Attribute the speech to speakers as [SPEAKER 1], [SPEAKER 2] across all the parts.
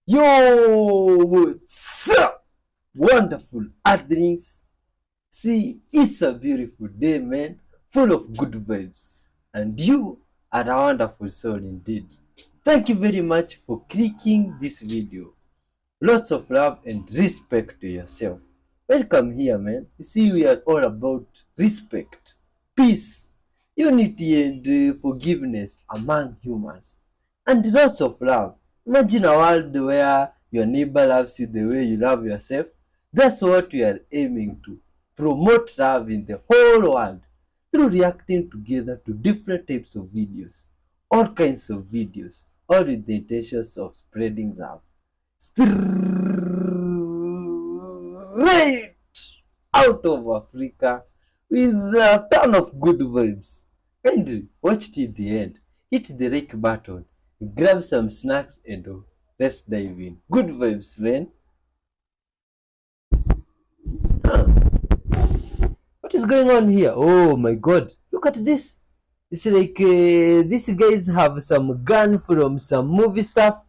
[SPEAKER 1] Yo, what's up? Wonderful earthlings. See, it's a beautiful day, man, full of good vibes. And you are a wonderful soul indeed. Thank you very much for clicking this video. Lots of love and respect to yourself. Welcome here, man. You see, we are all about respect, peace, unity, and forgiveness among humans. And lots of love. Imagine a world where your neighbor loves you the way you love yourself. That's what we are aiming to. Promote love in the whole world through reacting together to different types of videos, all kinds of videos, all with the intentions of spreading love. Straight out of Africa with a ton of good vibes. Kindly watch till the end. Hit the like button, grab some snacks, and let's dive in. Good vibes, man. Huh. What is going on here? Oh my god, look at this. It's like these guys have some gun from some movie stuff.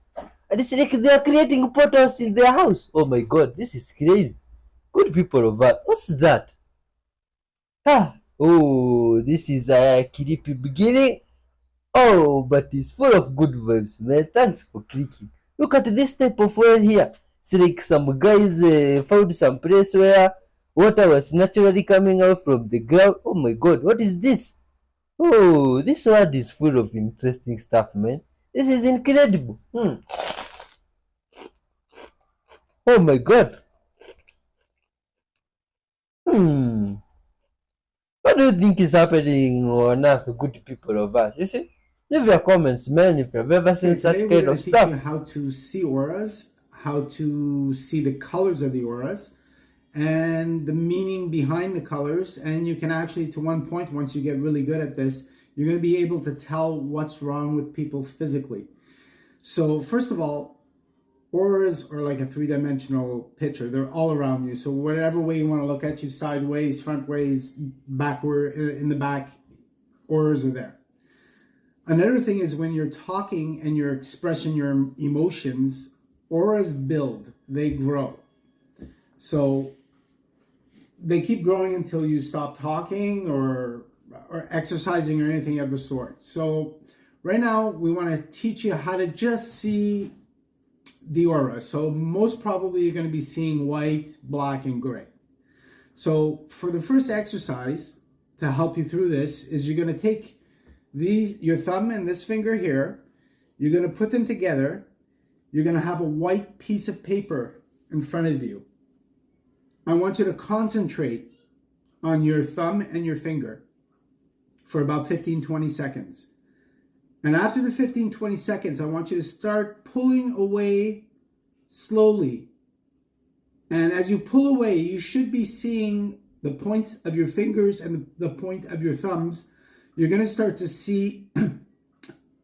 [SPEAKER 1] And it's like they are creating portals in their house. Oh my god, this is crazy. Good people of Earth. What's that? Oh, this is a creepy beginning. Oh, but it's full of good vibes, man. Thanks for clicking. Look at this type of well here. It's like some guys found some place where water was naturally coming out from the ground. Oh my god, what is this? Oh, this world is full of interesting stuff, man. This is incredible. Oh my god. What do you think is happening on Earth, good people of Earth? You see? Leave your comments, man, if you've ever seen such
[SPEAKER 2] Today
[SPEAKER 1] kind
[SPEAKER 2] we're
[SPEAKER 1] of
[SPEAKER 2] going to teach
[SPEAKER 1] stuff.
[SPEAKER 2] you how to see auras, how to see the colors of the auras, and the meaning behind the colors. And you can actually, to one point, once you get really good at this, you're going to be able to tell what's wrong with people physically. So first of all, auras are like a three-dimensional picture. They're all around you. So whatever way you want to look at you, sideways, front ways, backward, in the back, auras are there. Another thing is when you're talking and you're expressing your emotions, auras build, they grow. So they keep growing until you stop talking or exercising or anything of the sort. So right now we want to teach you how to just see the aura. So most probably you're going to be seeing white, black, and gray. So for the first exercise to help you through this is you're going to take your thumb and this finger here, you're going to put them together. You're going to have a white piece of paper in front of you. I want you to concentrate on your thumb and your finger for about 15-20 seconds. And after the 15-20 seconds, I want you to start pulling away slowly. And as you pull away, you should be seeing the points of your fingers and the point of your thumbs. You're going to start to see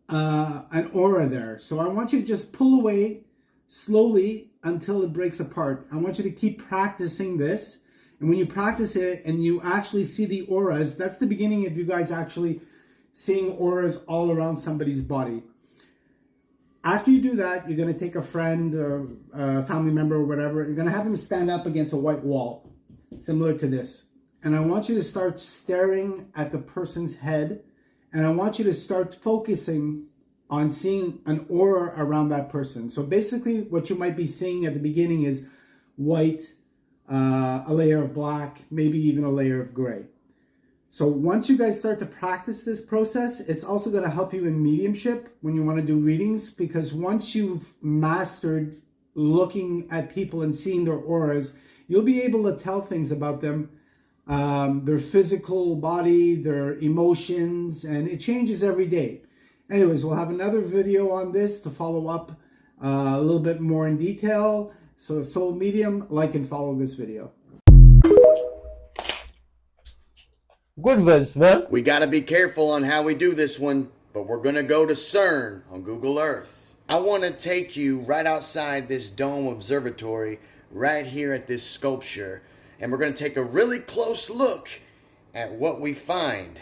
[SPEAKER 2] an aura there. So I want you to just pull away slowly until it breaks apart. I want you to keep practicing this. And when you practice it and you actually see the auras, that's the beginning of you guys actually seeing auras all around somebody's body. After you do that, you're going to take a friend or a family member or whatever. You're going to have them stand up against a white wall, similar to this. And I want you to start staring at the person's head. And I want you to start focusing on seeing an aura around that person. So basically what you might be seeing at the beginning is white, a layer of black, maybe even a layer of gray. So once you guys start to practice this process, it's also going to help you in mediumship when you want to do readings, because once you've mastered looking at people and seeing their auras, you'll be able to tell things about them, their physical body, their emotions, and it changes every day. Anyways, we'll have another video on this to follow up a little bit more in detail. So Soul Medium, like and follow this video.
[SPEAKER 1] Good vibes, man.
[SPEAKER 3] We got to be careful on how we do this one, but we're going to go to CERN on Google Earth. I want to take you right outside this dome observatory, right here at this sculpture, and we're going to take a really close look at what we find.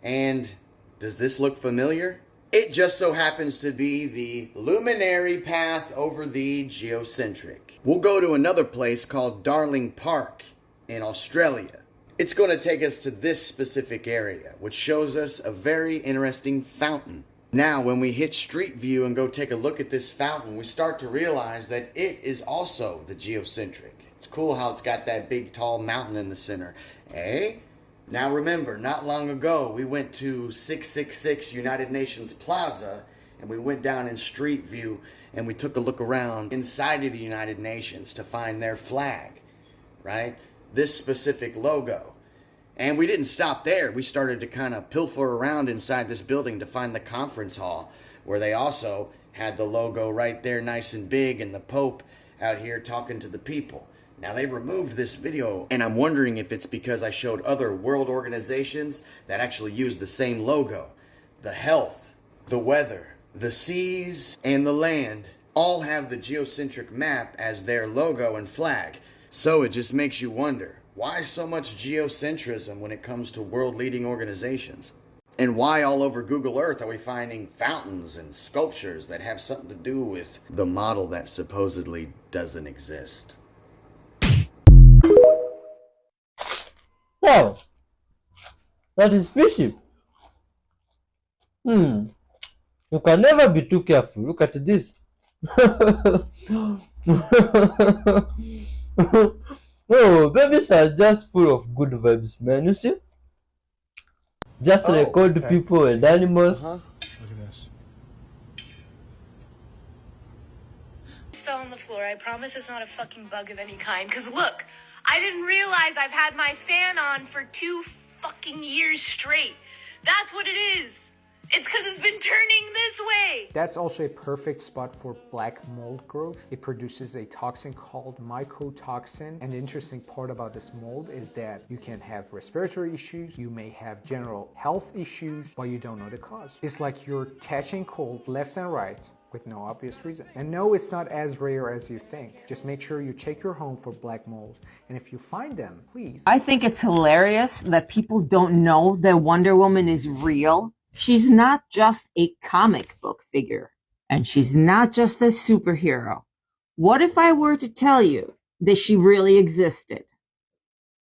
[SPEAKER 3] And does this look familiar? It just so happens to be the luminary path over the geocentric. We'll go to another place called Darling Park in Australia. It's going to take us to this specific area, which shows us a very interesting fountain. Now, when we hit Street View and go take a look at this fountain, we start to realize that it is also the geocentric. It's cool how it's got that big tall mountain in the center. Eh? Now remember, not long ago, we went to 666 United Nations Plaza, and we went down in Street View, and we took a look around inside of the United Nations to find their flag, right? This specific logo. And we didn't stop there. We started to kind of pilfer around inside this building to find the conference hall, where they also had the logo right there nice and big, and the Pope out here talking to the people. Now, they removed this video, and I'm wondering if it's because I showed other world organizations that actually use the same logo. The health, the weather, the seas, and the land all have the geocentric map as their logo and flag. So it just makes you wonder, why so much geocentrism when it comes to world-leading organizations? And why all over Google Earth are we finding fountains and sculptures that have something to do with the model that supposedly doesn't exist?
[SPEAKER 1] Wow, that is fishy. You can never be too careful. Look at this. Oh, babies are just full of good vibes, man. You see? Just record people and animals.
[SPEAKER 4] Look at this.
[SPEAKER 5] Just fell on the floor. I promise it's not a fucking bug of any kind. Cause look, I didn't realize I've had my fan on for 2 fucking years straight. That's what it is. It's because it's been turning this way.
[SPEAKER 4] That's also a perfect spot for black mold growth. It produces a toxin called mycotoxin. And the interesting part about this mold is that you can have respiratory issues, you may have general health issues, but you don't know the cause. It's like you're catching cold left and right with no obvious reason. And no, it's not as rare as you think. Just make sure you check your home for black molds. And if you find them, please.
[SPEAKER 6] I think it's hilarious that people don't know that Wonder Woman is real. She's not just a comic book figure, and she's not just a superhero. What if I were to tell you that she really existed?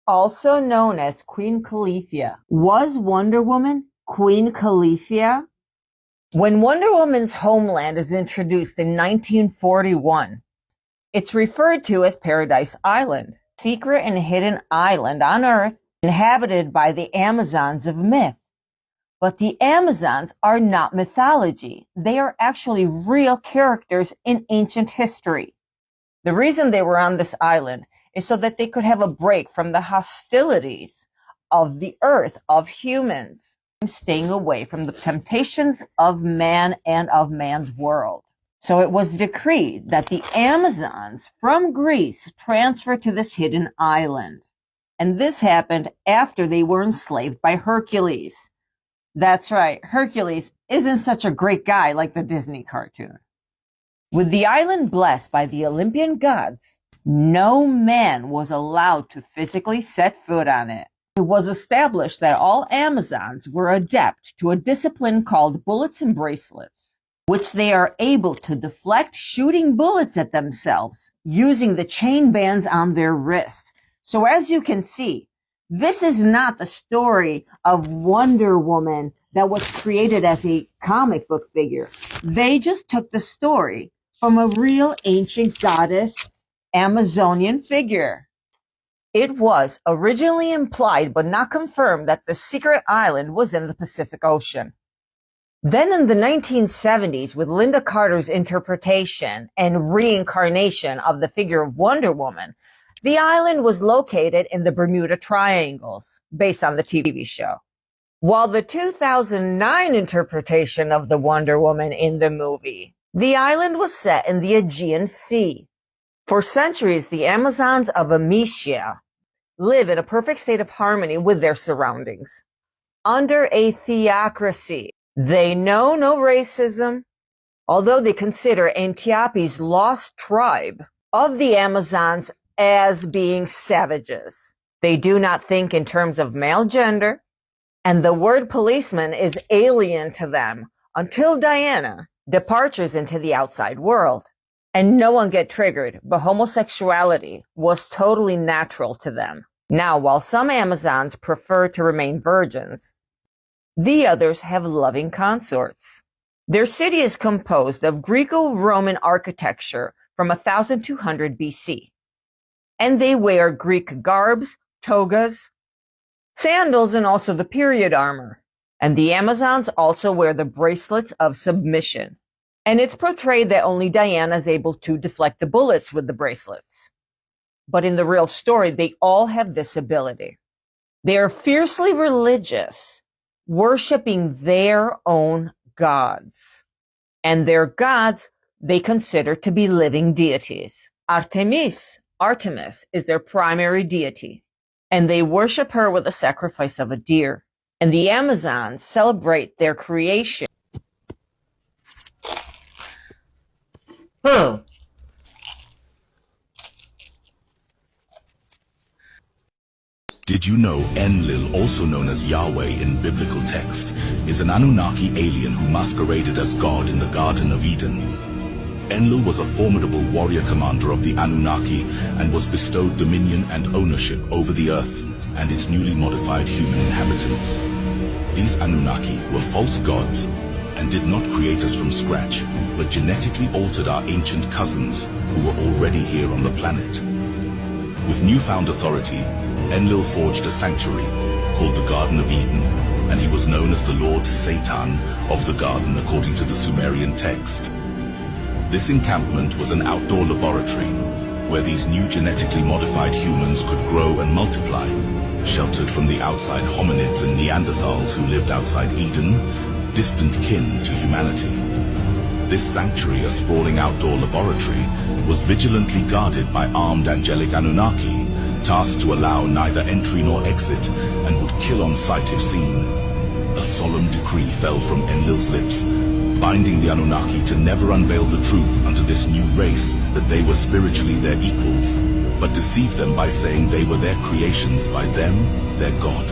[SPEAKER 6] Also known as Queen Califia. Was Wonder Woman Queen Califia? When Wonder Woman's homeland is introduced in 1941, it's referred to as Paradise Island, secret and hidden island on Earth inhabited by the Amazons of myth. But the Amazons are not mythology. They are actually real characters in ancient history. The reason they were on this island is so that they could have a break from the hostilities of the earth, of humans, staying away from the temptations of man and of man's world. So it was decreed that the Amazons from Greece transfer to this hidden island. And this happened after they were enslaved by Hercules. That's right, Hercules isn't such a great guy like the Disney cartoon. With the island blessed by the Olympian gods, no man was allowed to physically set foot on it. It was established that all Amazons were adept to a discipline called bullets and bracelets, which they are able to deflect shooting bullets at themselves using the chain bands on their wrists. So as you can see, this is not the story of Wonder Woman that was created as a comic book figure. They just took the story from a real ancient goddess Amazonian figure. It was originally implied but not confirmed that the secret island was in the Pacific Ocean. Then in the 1970s, with Linda Carter's interpretation and reincarnation of the figure of Wonder Woman, the island was located in the Bermuda Triangles, based on the TV show. While the 2009 interpretation of the Wonder Woman in the movie, the island was set in the Aegean Sea. For centuries, the Amazons of Amicia live in a perfect state of harmony with their surroundings. Under a theocracy, they know no racism, although they consider Antiope's lost tribe of the Amazons as being savages. They do not think in terms of male gender, and the word policeman is alien to them, until Diana, departures into the outside world. And no one get triggered, but homosexuality was totally natural to them. Now, while some Amazons prefer to remain virgins, the others have loving consorts. Their city is composed of Greco-Roman architecture from 1200 BC. And they wear Greek garbs, togas, sandals, and also the period armor. And the Amazons also wear the bracelets of submission. And it's portrayed that only Diana is able to deflect the bullets with the bracelets. But in the real story, they all have this ability. They are fiercely religious, worshiping their own gods. And their gods they consider to be living deities. Artemis is their primary deity, and they worship her with the sacrifice of a deer. And the Amazons celebrate their creation.
[SPEAKER 7] Did you know Enlil, also known as Yahweh in biblical text, is an Anunnaki alien who masqueraded as God in the Garden of Eden? Enlil was a formidable warrior commander of the Anunnaki and was bestowed dominion and ownership over the earth and its newly modified human inhabitants. These Anunnaki were false gods and did not create us from scratch, but genetically altered our ancient cousins who were already here on the planet. With newfound authority, Enlil forged a sanctuary called the Garden of Eden, and he was known as the Lord Satan of the garden according to the Sumerian text. This encampment was an outdoor laboratory where these new genetically modified humans could grow and multiply, sheltered from the outside hominids and Neanderthals who lived outside Eden, distant kin to humanity. This sanctuary, a sprawling outdoor laboratory, was vigilantly guarded by armed angelic Anunnaki, tasked to allow neither entry nor exit, and would kill on sight if seen. A solemn decree fell from Enlil's lips, binding the Anunnaki to never unveil the truth unto this new race that they were spiritually their equals, but deceive them by saying they were their creations by them, their God.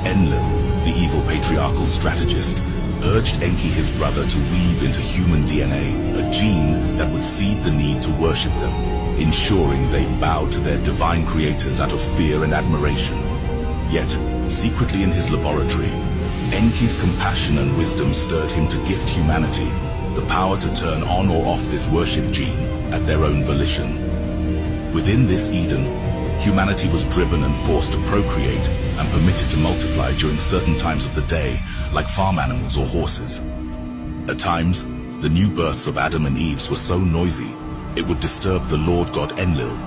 [SPEAKER 7] Enlil, the evil patriarchal strategist, urged Enki, his brother, to weave into human DNA a gene that would seed the need to worship them, ensuring they bowed to their divine creators out of fear and admiration. Yet, secretly in his laboratory, Enki's compassion and wisdom stirred him to gift humanity the power to turn on or off this worship gene at their own volition. Within this Eden, humanity was driven and forced to procreate and permitted to multiply during certain times of the day, like farm animals or horses. At times, the new births of Adam and Eve were so noisy, it would disturb the Lord God Enlil,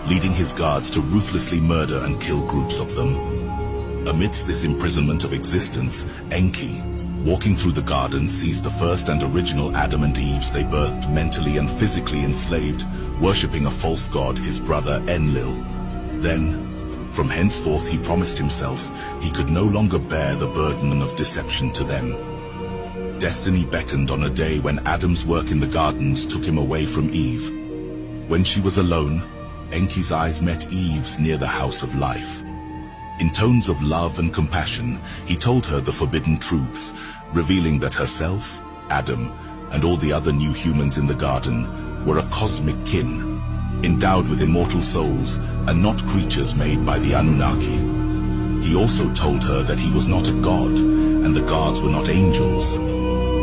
[SPEAKER 7] leading his guards to ruthlessly murder and kill groups of them. Amidst this imprisonment of existence, Enki, walking through the garden, sees the first and original Adam and Eve they birthed mentally and physically enslaved, worshipping a false god, his brother Enlil. Then, from henceforth he promised himself he could no longer bear the burden of deception to them. Destiny beckoned on a day when Adam's work in the gardens took him away from Eve. When she was alone, Enki's eyes met Eve's near the house of life. In tones of love and compassion, he told her the forbidden truths, revealing that herself, Adam, and all the other new humans in the garden were a cosmic kin, endowed with immortal souls and not creatures made by the Anunnaki. He also told her that he was not a god, and the gods were not angels.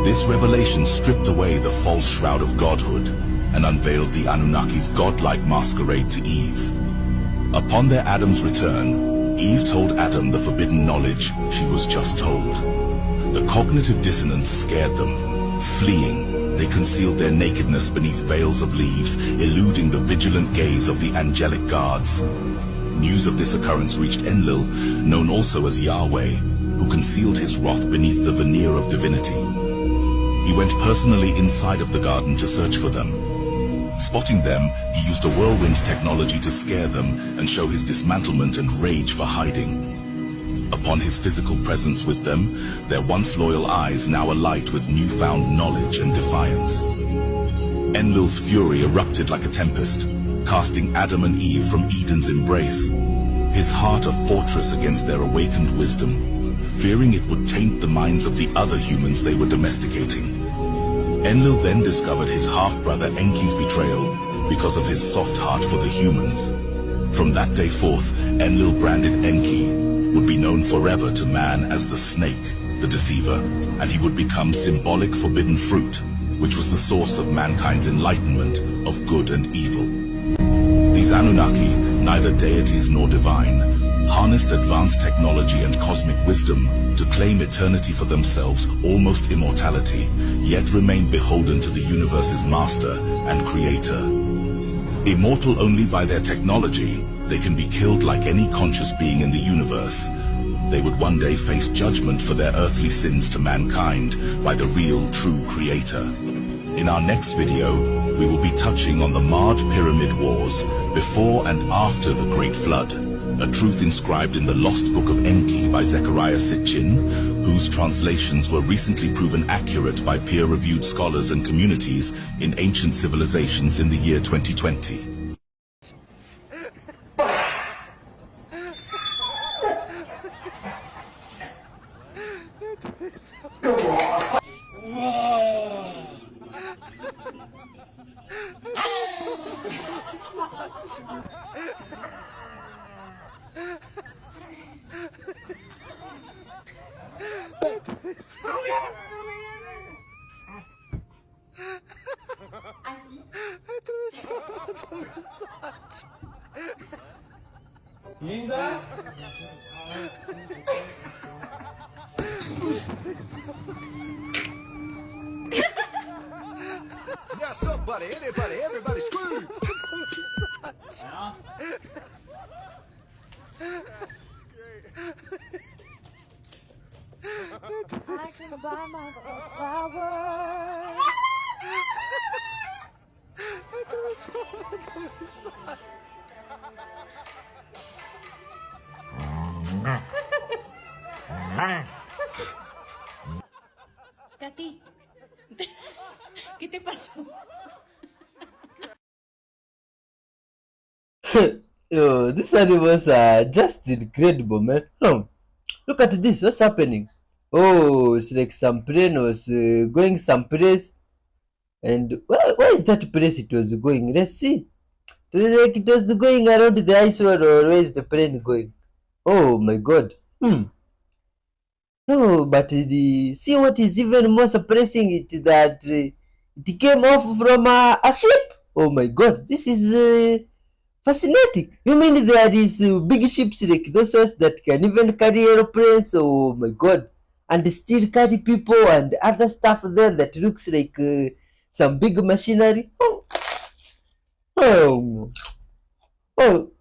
[SPEAKER 7] This revelation stripped away the false shroud of godhood and unveiled the Anunnaki's godlike masquerade to Eve. Upon their Adam's return, Eve told Adam the forbidden knowledge she was just told. The cognitive dissonance scared them. Fleeing, they concealed their nakedness beneath veils of leaves, eluding the vigilant gaze of the angelic guards. News of this occurrence reached Enlil, known also as Yahweh, who concealed his wrath beneath the veneer of divinity. He went personally inside of the garden to search for them. Spotting them, he used a whirlwind technology to scare them and show his dismantlement and rage for hiding. Upon his physical presence with them, their once loyal eyes now alight with newfound knowledge and defiance. Enlil's fury erupted like a tempest, casting Adam and Eve from Eden's embrace, his heart a fortress against their awakened wisdom. fearing it would taint the minds of the other humans they were domesticating. Enlil then discovered his half-brother Enki's betrayal because of his soft heart for the humans. From that day forth, Enlil branded Enki would be known forever to man as the snake, the deceiver, and he would become symbolic forbidden fruit, which was the source of mankind's enlightenment of good and evil. These Anunnaki, neither deities nor divine, harnessed advanced technology and cosmic wisdom to claim eternity for themselves, almost immortality, yet remain beholden to the universe's master and creator. Immortal only by their technology, they can be killed like any conscious being in the universe. They would one day face judgment for their earthly sins to mankind by the real, true creator. In our next video, we will be touching on the marred pyramid wars before and after the Great Flood, a truth inscribed in the lost book of Enki by Zecharia Sitchin, whose translations were recently proven accurate by peer-reviewed scholars and communities in ancient civilizations in the year 2020.
[SPEAKER 8] Yeah, somebody, anybody, everybody screw!
[SPEAKER 9] I can buy myself flowers.
[SPEAKER 10] Katy, ¿qué te pasó?
[SPEAKER 1] Yo, these animals are just incredible, man. Look at this. What's happening? Oh, it's like some plane was going someplace. And where is that place it was going? Let's see. It was like it was going around the ice world, or where is the plane going? Oh my god. No, but see what is even more surprising it that it came off from a ship. Oh my god, this is fascinating. You mean there is big ships like those ones that can even carry aeroplanes? Oh my god, and still carry people and other stuff there that looks like some big machinery. Oh, oh,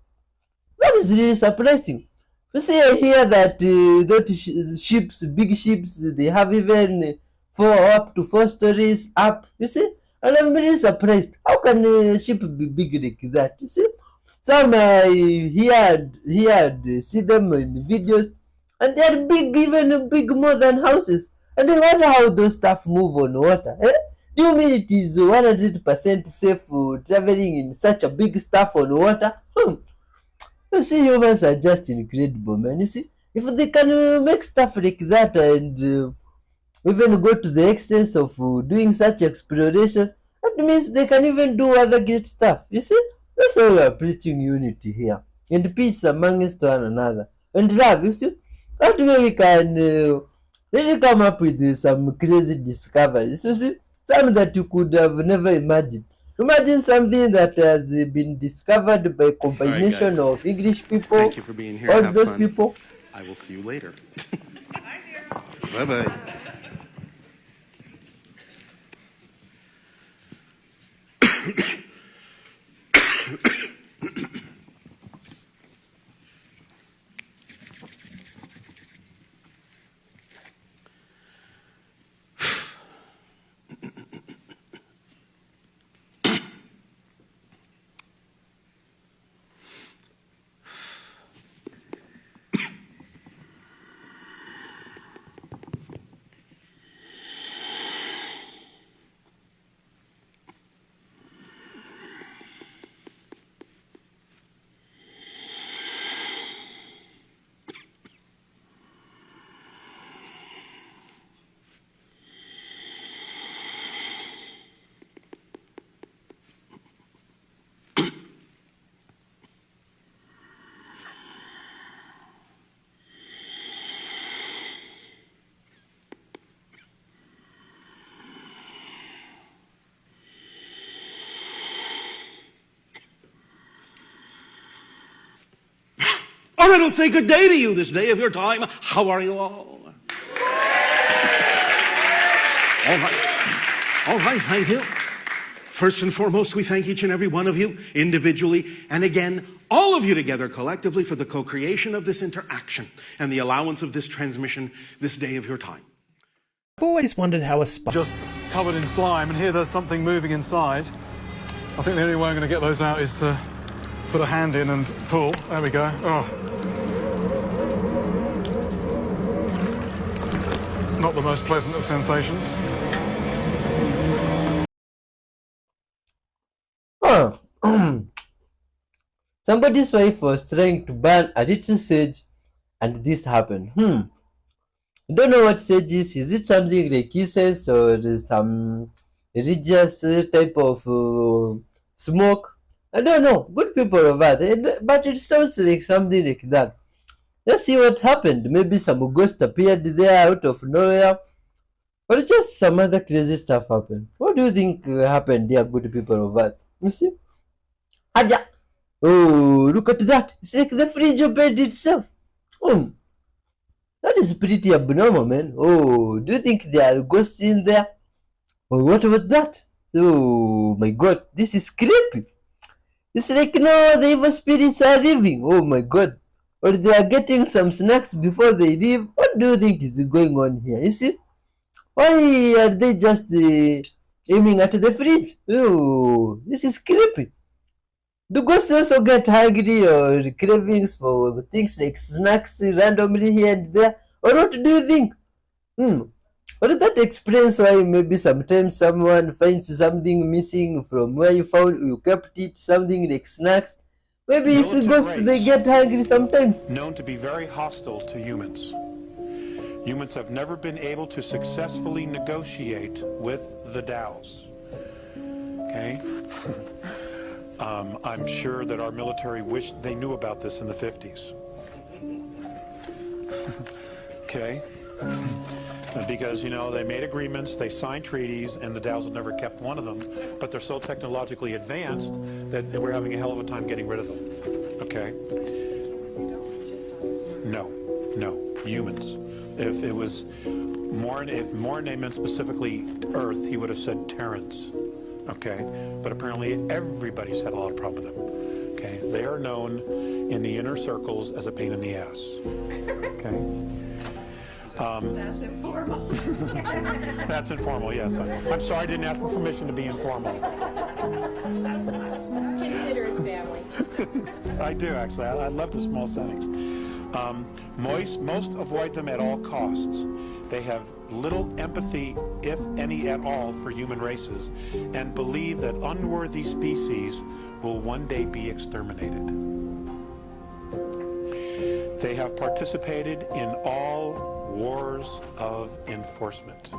[SPEAKER 1] that is really surprising. You see, I hear that those ships, big ships, they have even up to 4 stories up. You see, and I'm really surprised. How can a ship be big like that? You see, some see them in videos, and they're big, even big more than houses. And I wonder how those stuff move on water. Eh? Do you mean it is 100% safe traveling in such a big stuff on water? You see, humans are just incredible, man. You see, if they can make stuff like that and even go to the extent of doing such exploration, that means they can even do other great stuff. You see, that's why we are preaching unity here and peace amongst one another and love. You see, that way we can really come up with some crazy discoveries. You see, some that you could have never imagined. Imagine something that has been discovered by combination
[SPEAKER 8] guys.
[SPEAKER 1] of English people,
[SPEAKER 8] Thank you for being here.
[SPEAKER 1] all
[SPEAKER 8] Have
[SPEAKER 1] those
[SPEAKER 8] fun.
[SPEAKER 1] people.
[SPEAKER 8] I will see you later. Bye-bye. will say good day to you this day of your time. How are you all? All right, thank you. First and foremost, we thank each and every one of you individually, and again, all of you together collectively for the co-creation of this interaction and the allowance of this transmission this day of your time.
[SPEAKER 11] I've always wondered how a spider...
[SPEAKER 12] Just covered in slime, and here there's something moving inside. I think the only way I'm going to get those out is to put a hand in and pull. There we go. Oh. Not the most pleasant of sensations.
[SPEAKER 1] Somebody's wife was trying to burn a little sage and this happened. I don't know what sage is. Is it something like incense or some religious type of smoke? I don't know. Good people of Earth. But it sounds like something like that. Let's see what happened. Maybe some ghost appeared there out of nowhere. Or just some other crazy stuff happened. What do you think happened, dear good people of Earth? You see? Aja! Oh, look at that. It's like the fridge opened itself. That is pretty abnormal, man. Oh, do you think there are ghosts in there? Or what was that? Oh my god, this is creepy. It's like, no, the evil spirits are leaving. Oh my god. Or they are getting some snacks before they leave. What do you think is going on here? You see? Why are they just aiming at the fridge? Oh, this is creepy. Do ghosts also get hungry or cravings for things like snacks randomly here and there? Or what do you think? Or that explains why maybe sometimes someone finds something missing from where you kept it, something like snacks. Maybe it's a ghost, they get hungry sometimes.
[SPEAKER 13] Known to be very hostile to humans. Humans have never been able to successfully negotiate with the Daos. Okay? I'm sure that our military wished they knew about this in the 50s. Okay? Because, you know, they made agreements, they signed treaties, and the Daos have never kept one of them, but they're so technologically advanced that we're having a hell of a time getting rid of them. Okay? No, humans. If it was if Mornay meant specifically Earth, he would have said Terrans. Okay? But apparently everybody's had a lot of problem with them. Okay? They are known in the inner circles as a pain in the ass. Okay?
[SPEAKER 10] That's informal.
[SPEAKER 13] That's informal, yes. I'm sorry I didn't ask for permission to be informal.
[SPEAKER 10] Consider his family.
[SPEAKER 13] I do, actually. I love the small settings. Most avoid them at all costs. They have little empathy, if any at all, for human races, and believe that unworthy species will one day be exterminated. They have participated in all wars of enforcement.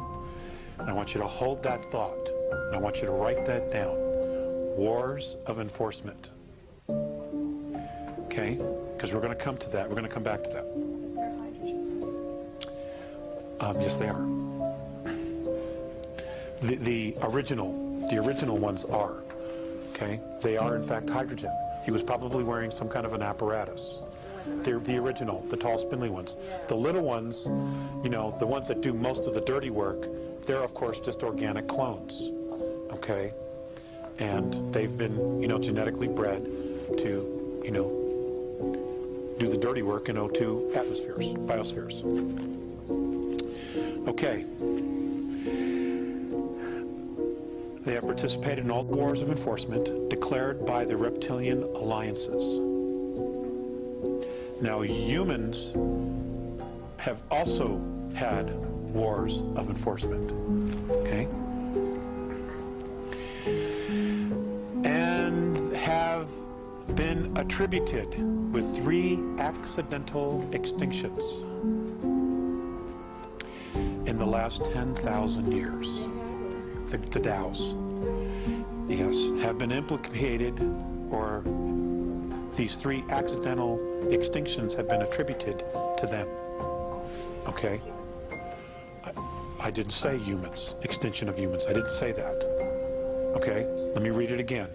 [SPEAKER 13] And I want you to hold that thought. And I want you to write that down. Wars of enforcement. Okay? Because we're going to come to that. We're going to come back to that. Yes, they are. The original ones are. Okay? They are, in fact, hydrogen. He was probably wearing some kind of an apparatus. They're the original, the tall, spindly ones. The little ones, you know, the ones that do most of the dirty work, they're, of course, just organic clones. Okay? And they've been, you know, genetically bred to, you know, do the dirty work in O2 atmospheres, biospheres. Okay. They have participated in all wars of enforcement declared by the reptilian alliances. Now, humans have also had wars of enforcement. Okay? And have been attributed with 3 accidental extinctions in the last 10,000 years. The Daos, yes, have been implicated, or these 3 accidental extinctions have been attributed to them. Okay? I didn't say humans, extinction of humans. I didn't say that. Okay? Let me read it again.